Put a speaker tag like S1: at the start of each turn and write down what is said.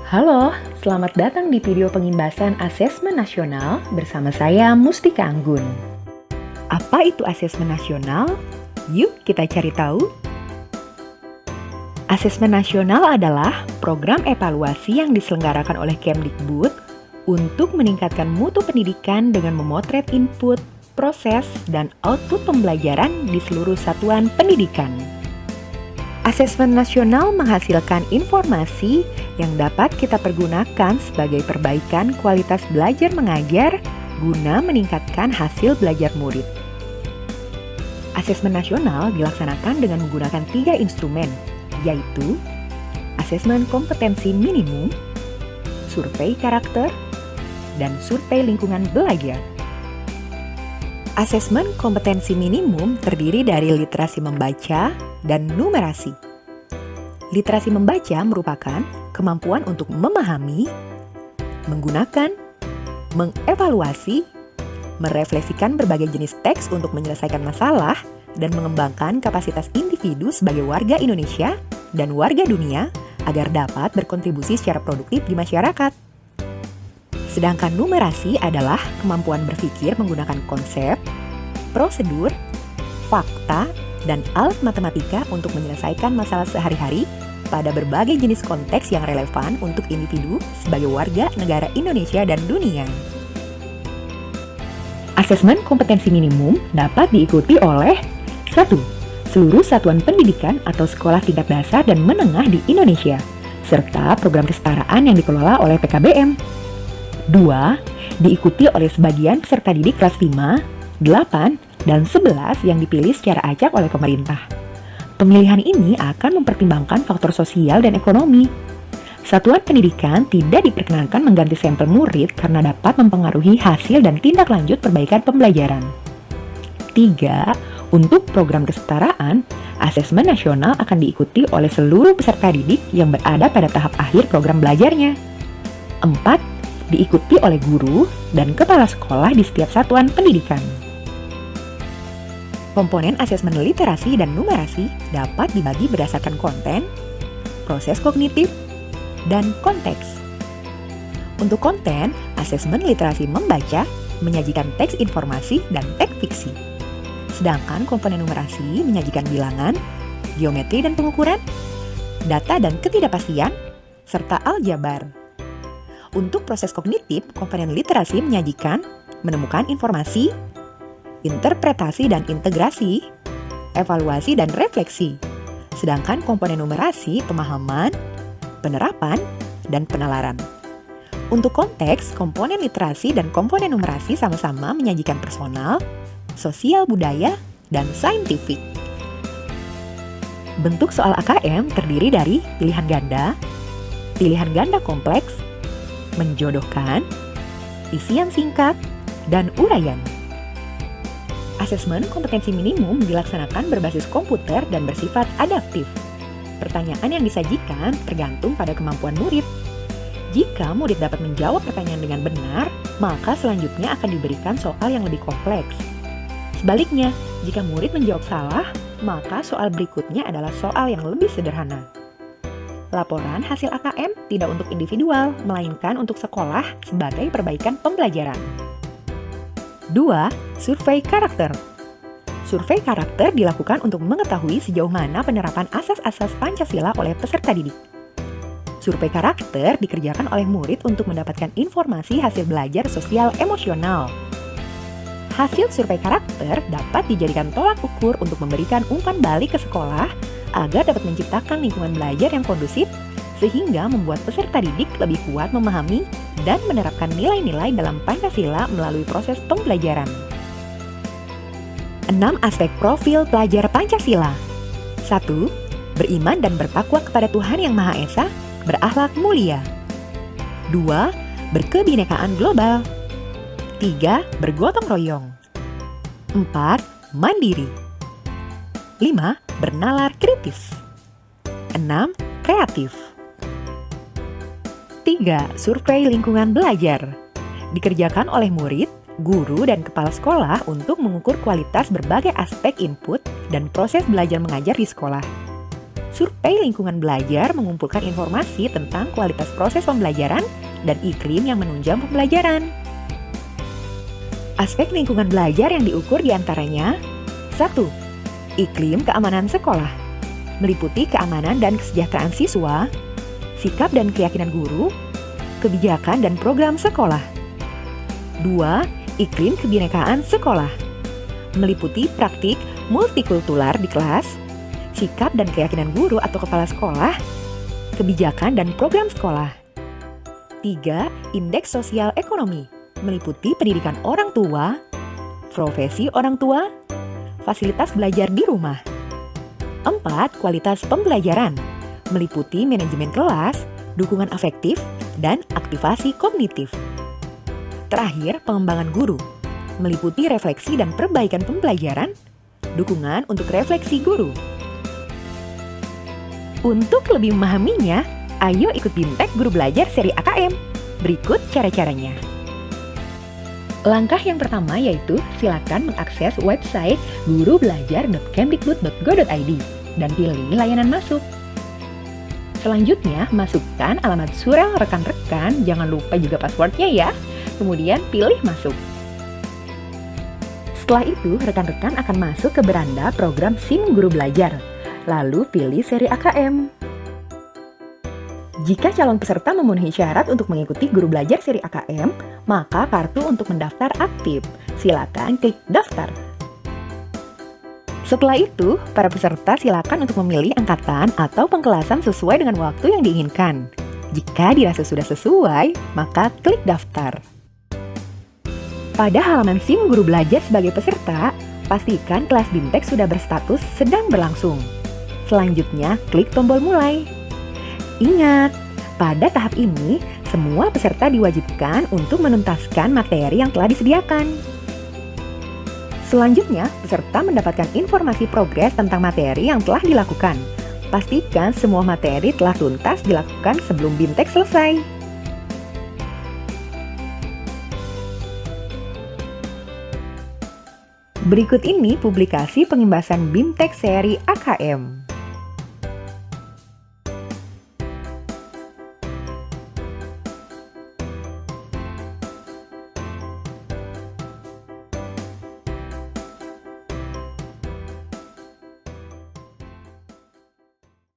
S1: Halo, selamat datang di video pengimbasan Asesmen Nasional bersama saya Mustika Anggun. Apa itu Asesmen Nasional? Yuk kita cari tahu. Asesmen Nasional adalah program evaluasi yang diselenggarakan oleh Kemdikbud untuk meningkatkan mutu pendidikan dengan memotret input, proses, dan output pembelajaran di seluruh satuan pendidikan. Asesmen nasional menghasilkan informasi yang dapat kita pergunakan sebagai perbaikan kualitas belajar mengajar guna meningkatkan hasil belajar murid. Asesmen nasional dilaksanakan dengan menggunakan 3 instrumen, yaitu asesmen kompetensi minimum, survei karakter, dan survei lingkungan belajar. Asesmen kompetensi minimum terdiri dari literasi membaca dan numerasi. Literasi membaca merupakan kemampuan untuk memahami, menggunakan, mengevaluasi, merefleksikan berbagai jenis teks untuk menyelesaikan masalah, dan mengembangkan kapasitas individu sebagai warga Indonesia dan warga dunia agar dapat berkontribusi secara produktif di masyarakat. Sedangkan numerasi adalah kemampuan berpikir menggunakan konsep, prosedur, fakta, dan alat matematika untuk menyelesaikan masalah sehari-hari pada berbagai jenis konteks yang relevan untuk individu sebagai warga negara Indonesia dan dunia. Asesmen kompetensi minimum dapat diikuti oleh 1. Seluruh satuan pendidikan atau sekolah tingkat dasar dan menengah di Indonesia, serta program kesetaraan yang dikelola oleh PKBM. 2. Diikuti oleh sebagian peserta didik kelas 5, 8, dan 11 yang dipilih secara acak oleh pemerintah. Pemilihan ini akan mempertimbangkan faktor sosial dan ekonomi. Satuan pendidikan tidak diperkenankan mengganti sampel murid karena dapat mempengaruhi hasil dan tindak lanjut perbaikan pembelajaran. 3. Untuk program kesetaraan, asesmen nasional akan diikuti oleh seluruh peserta didik yang berada pada tahap akhir program belajarnya. 4. Diikuti oleh guru dan kepala sekolah di setiap satuan pendidikan. Komponen asesmen literasi dan numerasi dapat dibagi berdasarkan konten, proses kognitif, dan konteks. Untuk konten, asesmen literasi membaca menyajikan teks informasi dan teks fiksi. Sedangkan komponen numerasi menyajikan bilangan, geometri dan pengukuran, data dan ketidakpastian, serta aljabar. Untuk proses kognitif, komponen literasi menyajikan menemukan informasi, interpretasi dan integrasi, evaluasi dan refleksi. Sedangkan komponen numerasi pemahaman, penerapan, dan penalaran. Untuk konteks, komponen literasi dan komponen numerasi sama-sama menyajikan personal, sosial budaya, dan saintifik. Bentuk soal AKM terdiri dari pilihan ganda kompleks, menjodohkan, isian singkat, dan uraian. Asesmen kompetensi minimum dilaksanakan berbasis komputer dan bersifat adaptif. Pertanyaan yang disajikan tergantung pada kemampuan murid. Jika murid dapat menjawab pertanyaan dengan benar, maka selanjutnya akan diberikan soal yang lebih kompleks. Sebaliknya, jika murid menjawab salah, maka soal berikutnya adalah soal yang lebih sederhana. Laporan hasil AKM tidak untuk individual, melainkan untuk sekolah sebagai perbaikan pembelajaran. 2. Survei karakter. Survei karakter dilakukan untuk mengetahui sejauh mana penerapan asas-asas Pancasila oleh peserta didik. Survei karakter dikerjakan oleh murid untuk mendapatkan informasi hasil belajar sosial emosional. Hasil survei karakter dapat dijadikan tolak ukur untuk memberikan umpan balik ke sekolah agar dapat menciptakan lingkungan belajar yang kondusif sehingga membuat peserta didik lebih kuat memahami dan menerapkan nilai-nilai dalam Pancasila melalui proses pembelajaran. 6 aspek profil pelajar Pancasila. 1. Beriman dan bertakwa kepada Tuhan Yang Maha Esa, berakhlak mulia. 2. Berkebinekaan global. 3. Bergotong royong. 4. Mandiri. 5. Bernalar kritis. 6. Kreatif. 3. Survei lingkungan belajar. Dikerjakan oleh murid, guru, dan kepala sekolah untuk mengukur kualitas berbagai aspek input dan proses belajar mengajar di sekolah. Survei lingkungan belajar mengumpulkan informasi tentang kualitas proses pembelajaran dan iklim yang menunjang pembelajaran. Aspek lingkungan belajar yang diukur diantaranya 1. Iklim keamanan sekolah, meliputi keamanan dan kesejahteraan siswa, sikap dan keyakinan guru, kebijakan dan program sekolah. 2. Iklim kebinekaan sekolah, meliputi praktik multikultural di kelas, sikap dan keyakinan guru atau kepala sekolah, kebijakan dan program sekolah. 3. Indeks sosial ekonomi, meliputi pendidikan orang tua, profesi orang tua, fasilitas belajar di rumah. 4. Kualitas pembelajaran, meliputi manajemen kelas, dukungan afektif, dan aktivasi kognitif. Terakhir, pengembangan guru, meliputi refleksi dan perbaikan pembelajaran, dukungan untuk refleksi guru. Untuk lebih memahaminya, ayo ikut BIMTEK Guru Belajar seri AKM. Berikut cara-caranya. Langkah yang pertama yaitu silakan mengakses website gurubelajar.kemdikbud.go.id dan pilih layanan masuk. Selanjutnya, masukkan alamat surel rekan-rekan, jangan lupa juga passwordnya ya. Kemudian pilih masuk. Setelah itu, rekan-rekan akan masuk ke beranda program SIM Guru Belajar. Lalu pilih seri AKM. Jika calon peserta memenuhi syarat untuk mengikuti Guru Belajar seri AKM, maka kartu untuk mendaftar aktif. Silakan klik daftar. Setelah itu, para peserta silakan untuk memilih angkatan atau pengkelasan sesuai dengan waktu yang diinginkan. Jika dirasa sudah sesuai, maka klik daftar. Pada halaman SIM Guru Belajar sebagai peserta, pastikan kelas BIMTEK sudah berstatus sedang berlangsung. Selanjutnya, klik tombol mulai. Ingat, pada tahap ini, semua peserta diwajibkan untuk menuntaskan materi yang telah disediakan. Selanjutnya, peserta mendapatkan informasi progres tentang materi yang telah dilakukan. Pastikan semua materi telah tuntas dilakukan sebelum BIMTEK selesai. Berikut ini publikasi pengimbasan BIMTEK seri AKM.